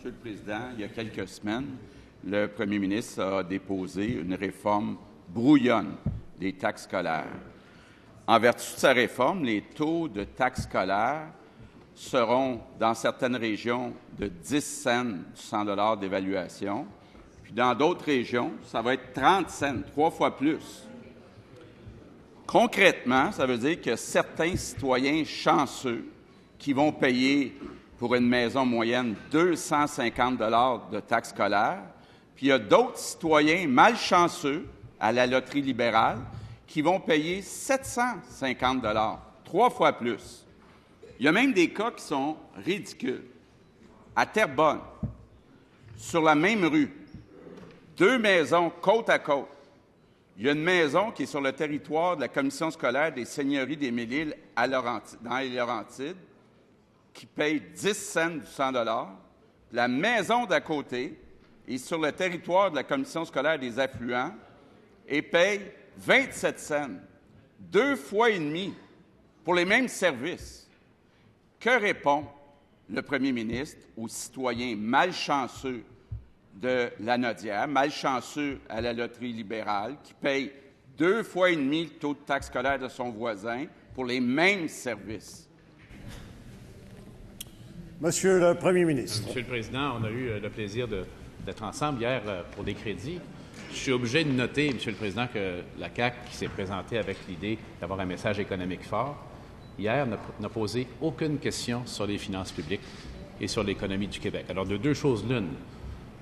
Monsieur le Président, il y a quelques semaines, le premier ministre a déposé une réforme brouillonne des taxes scolaires. En vertu de sa réforme, les taux de taxes scolaires seront, dans certaines régions, de 10 cents du 100 d'évaluation, puis dans d'autres régions, ça va être 30 cents, 3 fois plus. Concrètement, ça veut dire que certains citoyens chanceux qui vont payer pour une maison moyenne 250 de taxes scolaires, puis il y a d'autres citoyens malchanceux à la loterie libérale qui vont payer 750 3 fois plus. Il y a même des cas qui sont ridicules. À Terrebonne, sur la même rue, 2 maisons côte à côte. Il y a une maison qui est sur le territoire de la commission scolaire des Seigneuries des Mille-Îles dans les Laurentides, qui paye 10 cents du 100 La maison d'à côté est sur le territoire de la commission scolaire des Affluents et paye 27 cents, 2 fois et demi pour les mêmes services. Que répond le premier ministre aux citoyens malchanceux de la Nodière, malchanceux à la loterie libérale, qui payent 2 fois et demi le taux de taxe scolaire de son voisin pour les mêmes services? Monsieur le Premier ministre. Monsieur le Président, on a eu le plaisir d'être ensemble hier pour des crédits. Je suis obligé de noter, Monsieur le Président, que la CAQ, qui s'est présentée avec l'idée d'avoir un message économique fort, hier n'a posé aucune question sur les finances publiques et sur l'économie du Québec. Alors, de deux choses l'une.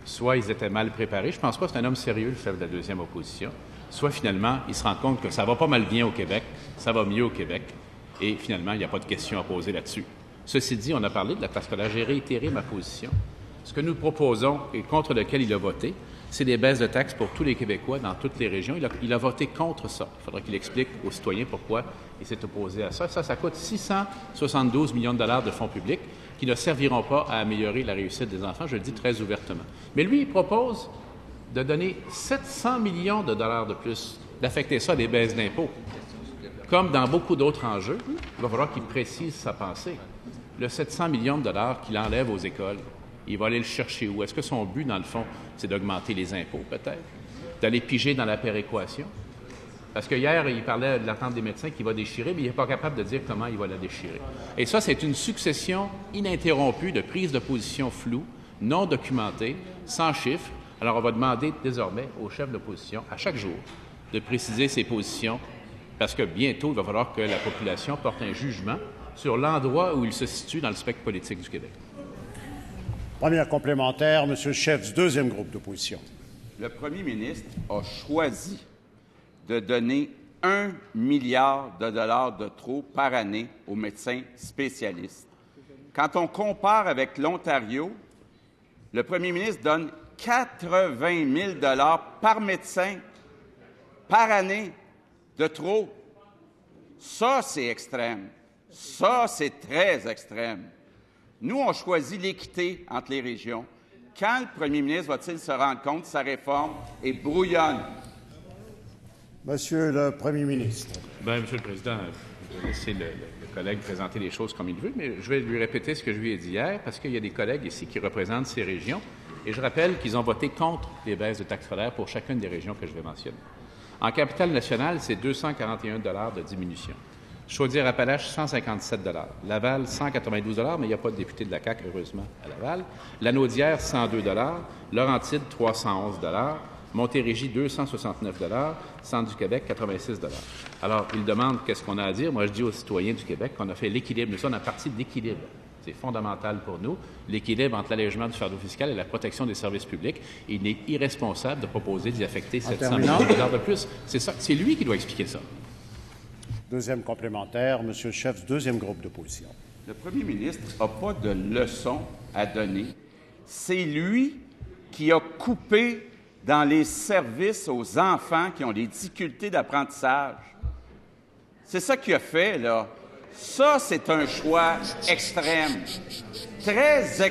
Soit ils étaient mal préparés, je ne pense pas que c'est un homme sérieux, le chef de la deuxième opposition, soit finalement, il se rend compte que ça va pas mal bien au Québec, ça va mieux au Québec, et finalement, il n'y a pas de question à poser là-dessus. Ceci dit, on a parlé de la taxe scolaire. J'ai réitéré ma position. Ce que nous proposons et contre lequel il a voté, c'est des baisses de taxes pour tous les Québécois dans toutes les régions. Il a voté contre ça. Il faudra qu'il explique aux citoyens pourquoi il s'est opposé à ça. Ça coûte 672 millions de dollars de fonds publics qui ne serviront pas à améliorer la réussite des enfants, je le dis très ouvertement. Mais lui, il propose de donner 700 millions de dollars de plus, d'affecter ça à des baisses d'impôts. Comme dans beaucoup d'autres enjeux, il va falloir qu'il précise sa pensée. Le 700 millions de dollars qu'il enlève aux écoles, il va aller le chercher où? Est-ce que son but, dans le fond, c'est d'augmenter les impôts, peut-être? D'aller piger dans la péréquation? Parce que hier, il parlait de l'attente des médecins qu'il va déchirer, mais il n'est pas capable de dire comment il va la déchirer. Et ça, c'est une succession ininterrompue de prises de position floues, non documentées, sans chiffres. Alors, on va demander désormais au chef d'opposition, à chaque jour, de préciser ses positions, parce que bientôt, il va falloir que la population porte un jugement sur l'endroit où il se situe dans le spectre politique du Québec. Première complémentaire, M. le chef du deuxième groupe d'opposition. Le premier ministre a choisi de donner 1 milliard de dollars de trop par année aux médecins spécialistes. Quand on compare avec l'Ontario, le premier ministre donne 80 000 dollars par médecin par année de trop. Ça, c'est extrême. Ça, c'est très extrême. Nous, on choisit l'équité entre les régions. Quand le premier ministre va-t-il se rendre compte que sa réforme est brouillonne? Monsieur le Premier ministre. Bien, Monsieur le Président, je vais laisser le collègue présenter les choses comme il veut, mais je vais lui répéter ce que je lui ai dit hier, parce qu'il y a des collègues ici qui représentent ces régions, et je rappelle qu'ils ont voté contre les baisses de taxes scolaires pour chacune des régions que je vais mentionner. En capitale-nationale, c'est 241 $ de diminution. Chaudière-Appalaches, 157 $. Laval, 192 $, mais il n'y a pas de député de la CAQ, heureusement, à Laval. Lanaudière, 102 $. Laurentides, 311 $. Montérégie, 269 $. Centre du Québec, 86 $. Alors, il demande qu'est-ce qu'on a à dire. Moi, je dis aux citoyens du Québec qu'on a fait l'équilibre. Nous sommes en partie de l'équilibre. C'est fondamental pour nous, l'équilibre entre l'allègement du fardeau fiscal et la protection des services publics. Il est irresponsable de proposer d'y affecter 700 millions de dollars de plus. C'est lui qui doit expliquer ça. Deuxième complémentaire, M. le chef du deuxième groupe d'opposition. Le premier ministre n'a pas de leçon à donner. C'est lui qui a coupé dans les services aux enfants qui ont des difficultés d'apprentissage. C'est ça qu'il a fait, là. Ça, c'est un choix extrême, très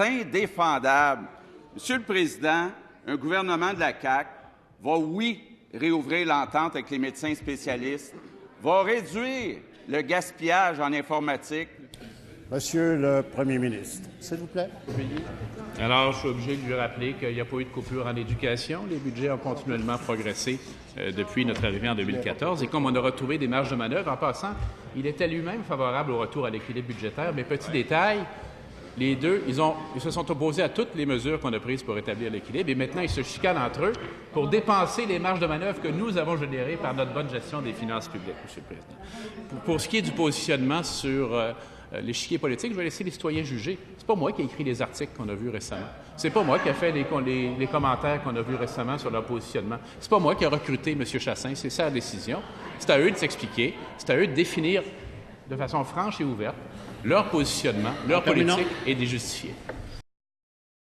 indéfendable. Monsieur le Président, un gouvernement de la CAQ va, oui, réouvrir l'entente avec les médecins spécialistes, va réduire le gaspillage en informatique, Monsieur le Premier ministre, s'il vous plaît. Alors, je suis obligé de lui rappeler qu'il n'y a pas eu de coupure en éducation. Les budgets ont continuellement progressé depuis notre arrivée en 2014. Et comme on a retrouvé des marges de manœuvre, en passant, il était lui-même favorable au retour à l'équilibre budgétaire. Mais petit détail, les deux, ils se sont opposés à toutes les mesures qu'on a prises pour établir l'équilibre. Et maintenant, ils se chicanent entre eux pour dépenser les marges de manœuvre que nous avons générées par notre bonne gestion des finances publiques, M. le Président. Pour ce qui est du positionnement sur l'échiquier politique, je vais laisser les citoyens juger. C'est pas moi qui ai écrit les articles qu'on a vus récemment. C'est pas moi qui ai fait les commentaires qu'on a vus récemment sur leur positionnement. C'est pas moi qui ai recruté M. Chassin. C'est sa décision. C'est à eux de s'expliquer. C'est à eux de définir de façon franche et ouverte leur positionnement, leur politique et de les justifier.